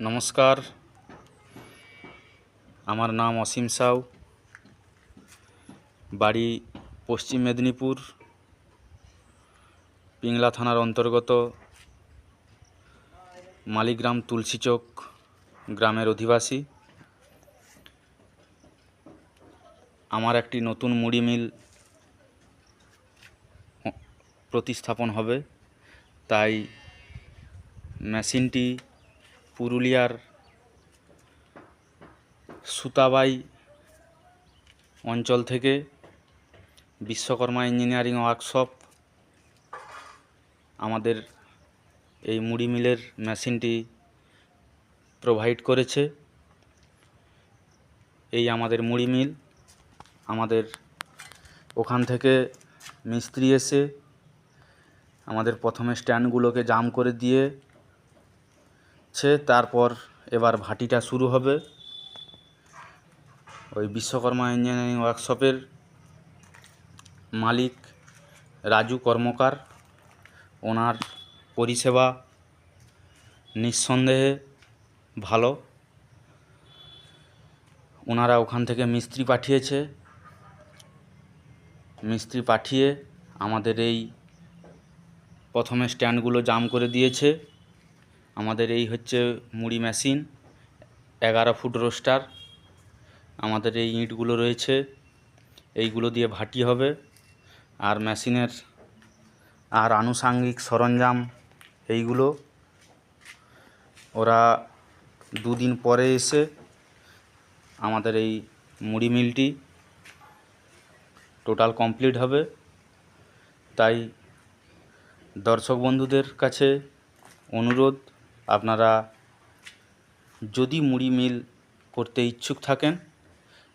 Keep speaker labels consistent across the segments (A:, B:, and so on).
A: নমস্কার, আমার নাম অসীম সাউ, বাড়ি পশ্চিম মেদিনীপুর, পিংলা থানার অন্তর্গত মালিগ্রাম তুলসীচক গ্রামের অধিবাসী। আমার একটি নতুন মুড়ি মিল প্রতিস্থাপন হবে, তাই মেশিনটি পুরুলিয়ার সুতাবাই অঞ্চল থেকে বিশ্বকর্মা ইঞ্জিনিয়ারিং ওয়ার্কশপ আমাদের এই মুড়ি মিলের মেশিনটি প্রোভাইড করেছে। এই আমাদের মুড়ি মিল, আমাদের ওখান থেকে মিস্ত্রি এসে আমাদের প্রথমে স্ট্যান্ডগুলোকে জাম করে দিয়েছে, তারপর এবার ভাটিটা শুরু হবে। ওই বিশ্বকর্মা ইঞ্জিনিয়ারিং ওয়ার্কশপের মালিক রাজু কর্মকার, ওনার পরিষেবা নিঃসন্দেহে ভালো। ওনারা ওখান থেকে মিস্ত্রি পাঠিয়ে আমাদের এই প্রথমে স্ট্যান্ডগুলো জাম করে দিয়েছে। আমাদের এই হচ্ছে মুড়ি মেশিন, 11 ফুট রোস্টার। আমাদের এই ইঁটগুলো রয়েছে, এইগুলো দিয়ে ভাটি হবে। আর মেশিনের আর আনুষাঙ্গিক সরঞ্জাম এইগুলো ওরা দুদিন পরে এসে আমাদের এই মুড়ি মিলটি টোটাল কমপ্লিট হবে। তাই দর্শক বন্ধুদের কাছে অনুরোধ, আপনারা যদি মুড়ি মিল করতে ইচ্ছুক থাকেন,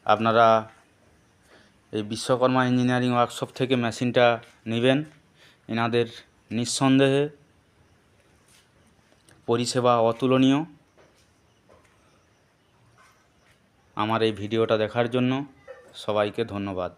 A: আপনারা এই বিশ্বকর্মা ইঞ্জিনিয়ারিং ওয়ার্কশপ থেকে মেশিনটা নেবেন। এনাদের নিঃসন্দেহে পরিষেবা অতুলনীয়। আমার এই ভিডিওটা দেখার জন্য সবাইকে ধন্যবাদ।